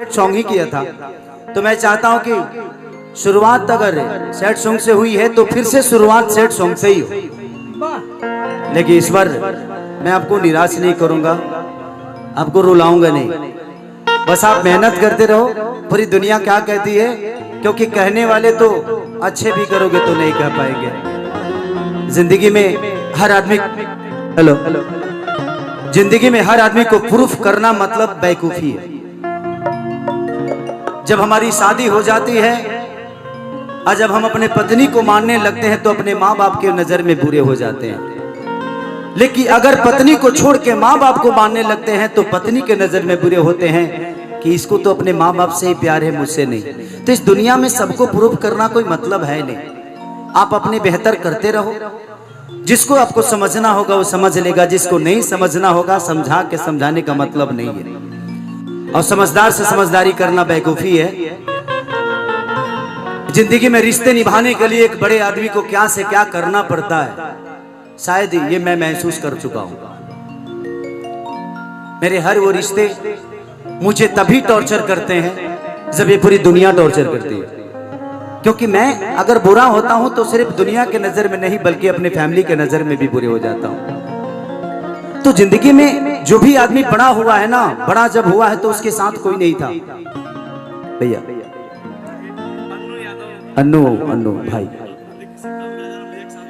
Sad song ही किया था। तो मैं चाहता हूं कि शुरुआत अगर सैड सॉन्ग से हुई है तो फिर से शुरुआत सैड सॉन्ग से ही हो। लेकिन इस बार मैं आपको निराश नहीं करूंगा, आपको रुलाऊंगा नहीं। बस आप मेहनत करते रहो, पूरी दुनिया क्या कहती है, क्योंकि कहने वाले तो अच्छे भी करोगे तो नहीं कह पाएंगे। जिंदगी में हर आदमी जिंदगी में हर आदमी को प्रूफ करना मतलब बेवकूफी है। जब हमारी शादी हो जाती है और जब हम अपने पत्नी को मानने लगते हैं तो अपने माँ बाप के नजर में बुरे हो जाते हैं। लेकिन अगर पत्नी को छोड़ के माँ बाप को मानने लगते हैं तो पत्नी के नजर में बुरे होते हैं कि इसको तो अपने माँ बाप से ही प्यार है, मुझसे नहीं। तो इस दुनिया में सबको प्रूफ करना कोई मतलब है नहीं। आप अपने बेहतर करते रहो, जिसको आपको समझना होगा वो समझ लेगा, जिसको नहीं समझना होगा समझा के समझाने का मतलब नहीं है। और समझदार से समझदारी करना बेवकूफी है। जिंदगी में रिश्ते निभाने के लिए एक बड़े आदमी को क्या से क्या करना पड़ता है, शायद ये मैं महसूस कर चुका हूं। मेरे हर वो रिश्ते मुझे तभी टॉर्चर करते हैं जब ये पूरी दुनिया टॉर्चर करती है। क्योंकि मैं अगर बुरा होता हूं तो सिर्फ दुनिया के नजर में नहीं बल्कि अपने फैमिली के नजर में भी बुरे हो जाता हूं। तो जिंदगी में जो भी आदमी बड़ा हुआ है ना, बड़ा जब हुआ है तो उसके साथ कोई नहीं था। भैया अन्नू भाई,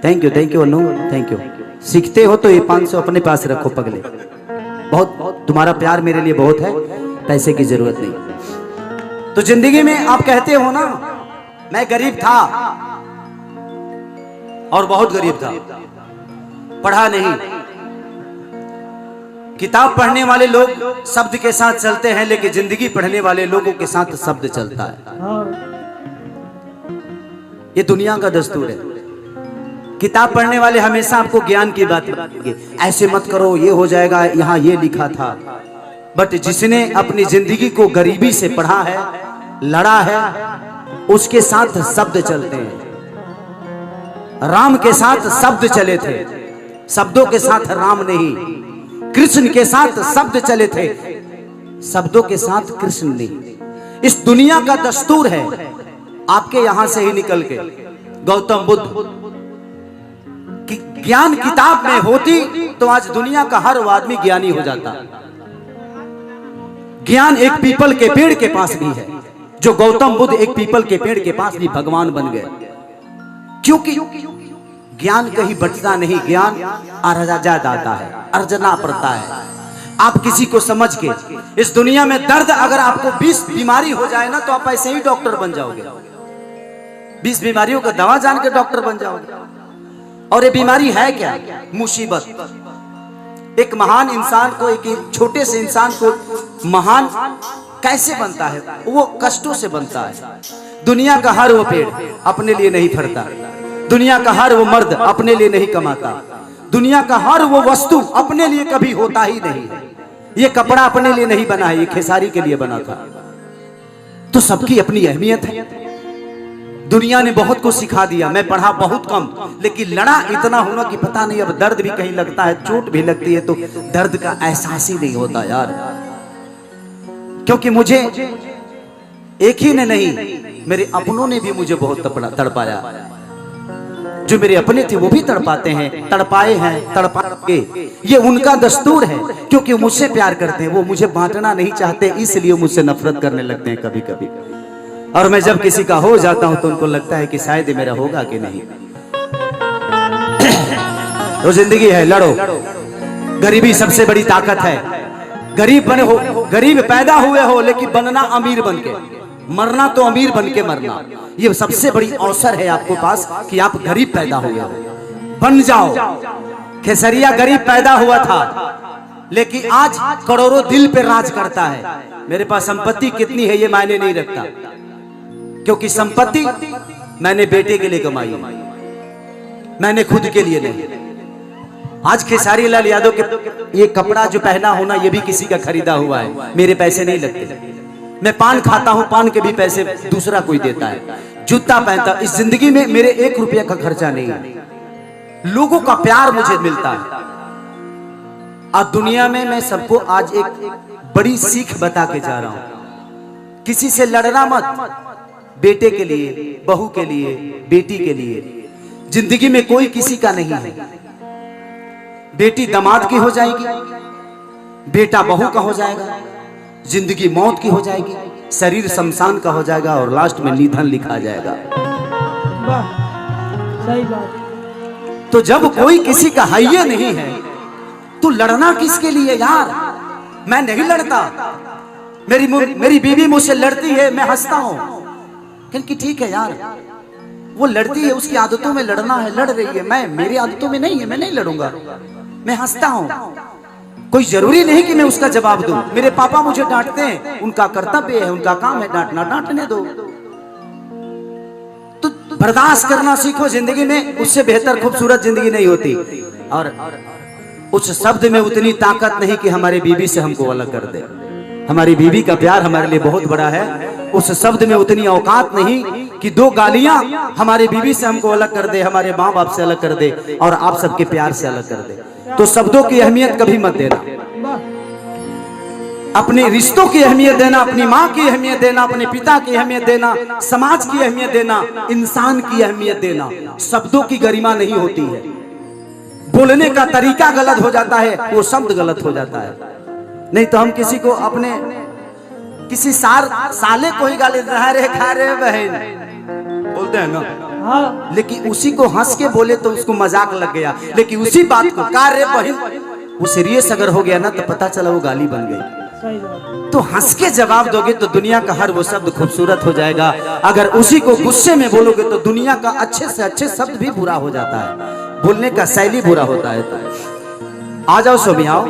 thank you Annu, thank you. सीखते हो तो ये 500 अपने पास रखो पगले, बहुत तुम्हारा प्यार मेरे लिए बहुत है, पैसे की जरूरत नहीं। तो जिंदगी में आप कहते हो ना, मैं गरीब था और बहुत गरीब था, पढ़ा नहीं। किताब पढ़ने वाले लोग शब्द के साथ चलते हैं, लेकिन जिंदगी पढ़ने वाले लोगों के साथ शब्द चलता है। ये दुनिया का दस्तूर है। किताब पढ़ने वाले हमेशा आपको ज्ञान की बात बताएंगे, ऐसे मत करो, ये हो जाएगा, यहाँ ये लिखा था। बट जिसने अपनी जिंदगी को गरीबी से पढ़ा है, लड़ा है, उसके साथ शब्द चलते हैं। राम के साथ शब्द चले थे, शब्दों के साथ राम नहीं। कृष्ण के साथ शब्द चले थे, शब्दों के साथ कृष्ण नहीं। इस दुनिया का दस्तूर है। आपके यहां से ही निकल के गौतम बुद्ध की ज्ञान किताब में होती तो आज दुनिया का हर आदमी ज्ञानी हो जाता। ज्ञान एक पीपल के पेड़ के पास भी है, जो गौतम बुद्ध एक पीपल के पेड़ के पास भी भगवान बन गए। क्योंकि ज्ञान कहीं बटता नहीं, ज्ञान अर्जा जाता है, अर्जना पड़ता है। आप किसी को समझ के, इस दुनिया में दर्द अगर आपको 20 बीमारी हो जाए ना तो आप ऐसे ही डॉक्टर बन जाओगे। 20 बीमारियों का दवा जान के डॉक्टर बन जाओगे। और ये बीमारी है क्या? मुसीबत। एक महान इंसान को, एक छोटे से इंसान को महान कैसे बनता है? वो कष्टों से बनता है। दुनिया का हर वो पेड़ अपने लिए नहीं फरता, दुनिया का हर वो मर्द अपने लिए नहीं कमाता, दुनिया का हर वो वस्तु अपने लिए कभी होता ही नहीं। ये कपड़ा अपने लिए नहीं बना है, ये खेसारी के लिए बना था। तो सबकी अपनी अहमियत है। दुनिया ने बहुत कुछ सिखा दिया, मैं पढ़ा बहुत कम, लेकिन लड़ा इतना होना कि पता नहीं, अब दर्द भी कहीं लगता है, चोट भी लगती है तो दर्द का एहसास ही नहीं होता यार। क्योंकि मुझे एक ही ने नहीं, मेरे अपनों ने भी मुझे बहुत तड़पाया। जो मेरे अपने थे वो भी तड़पाते हैं, तड़पाए हैं, तड़पा के। ये उनका दस्तूर है, क्योंकि मुझसे प्यार करते हैं, वो मुझे बांटना नहीं चाहते, इसलिए मुझसे नफरत करने लगते हैं कभी कभी। और मैं जब किसी का हो जाता हूं तो उनको लगता है कि शायद ये मेरा होगा कि नहीं। तो जिंदगी है, लड़ो। गरीबी सबसे बड़ी ताकत है। गरीब बने हो, गरीब पैदा हुए हो, लेकिन बनना अमीर बन के, मरना तो अमीर बन के मरना। ये सबसे बड़ी अवसर है आपको पास कि आप गरीब पैदा हुए हो, बन जाओ। खेसरिया गरीब पैदा हुआ था, लेकिन आज करोड़ों दिल पे राज करता है। मेरे पास संपत्ति कितनी है ये मायने नहीं रखता, क्योंकि संपत्ति मैंने बेटे के लिए कमाई, मैंने खुद के लिए नहीं। आज खेसारी लाल यादव के ये कपड़ा जो पहना होना ये भी किसी का खरीदा हुआ है, मेरे पैसे नहीं लगते। मैं पान खाता हूं, पान के भी पैसे दूसरा कोई देता है। जूता पहनता, इस जिंदगी में मेरे 1 रुपया का खर्चा नहीं है। लोगों का प्यार मुझे मिलता है। आज दुनिया में मैं सबको आज एक बड़ी सीख बता के जा रहा हूं। किसी से लड़ना मत, बेटे के लिए, बहू के लिए, बेटी के लिए। जिंदगी में कोई किसी का नहीं है। बेटी दामाद की हो जाएगी, बेटा बहू का हो जाएगा, जिंदगी मौत की हो जाएगी, शरीर शमशान का हो जाएगा और लास्ट में निधन लिखा जाएगा। सही बात। तो जब कोई किसी का है नहीं है तो लड़ना किसके लिए यार? मैं नहीं लड़ता, मेरी बीवी मुझसे लड़ती है, मैं हंसता हूं क्योंकि ठीक है यार, वो लड़ती है, उसकी आदतों में लड़ना है, लड़ रही है। मैं, मेरी आदतों में नहीं है, मैं नहीं लड़ूंगा, मैं हंसता हूं। कोई जरूरी नहीं कि मैं उसका जवाब दूं। मेरे पापा मुझे डांटते हैं, उनका कर्तव्य है, उनका काम है डांटना, डांटने दो। तो बर्दाश्त करना सीखो जिंदगी में, उससे बेहतर खूबसूरत जिंदगी नहीं होती। और उस शब्द में उतनी ताकत नहीं कि हमारे बीवी से हमको अलग कर दे। हमारी बीवी का प्यार हमारे लिए बहुत बड़ा है। उस शब्द में उतनी औकात नहीं कि दो गालियां हमारे बीवी से हमको अलग कर दे, हमारे माँ बाप से अलग कर दे और आप सबके प्यार से अलग कर दे। तो शब्दों की अहमियत कभी मत देना, अपने रिश्तों की अहमियत देना, अपनी माँ की अहमियत देना, अपने पिता की अहमियत देना, समाज की अहमियत देना, इंसान की अहमियत देना। शब्दों की गरिमा नहीं होती है, बोलने का तरीका गलत हो जाता है, वो शब्द गलत हो जाता है। नहीं तो हम किसी को अपने किसी साले को ही गाली दे रहे, खा रहे बहन बोलते हैं ना, हाँ। लेकिन उसी को हंस के बोले तो उसको मजाक लग गया। लेकिन उसी बात को कार्य बहन वो सीरियस अगर हो गया ना तो पता चला वो गाली बन गई। सही बात। तो हंस के जवाब दोगे तो दुनिया का हर वो शब्द खूबसूरत हो जाएगा। अगर उसी को गुस्से में बोलोगे तो दुनिया का अच्छे से अच्छे शब्द भी बुरा हो जाता है, बोलने का शैली बुरा होता है। तो आ जाओ सोमी, आओ।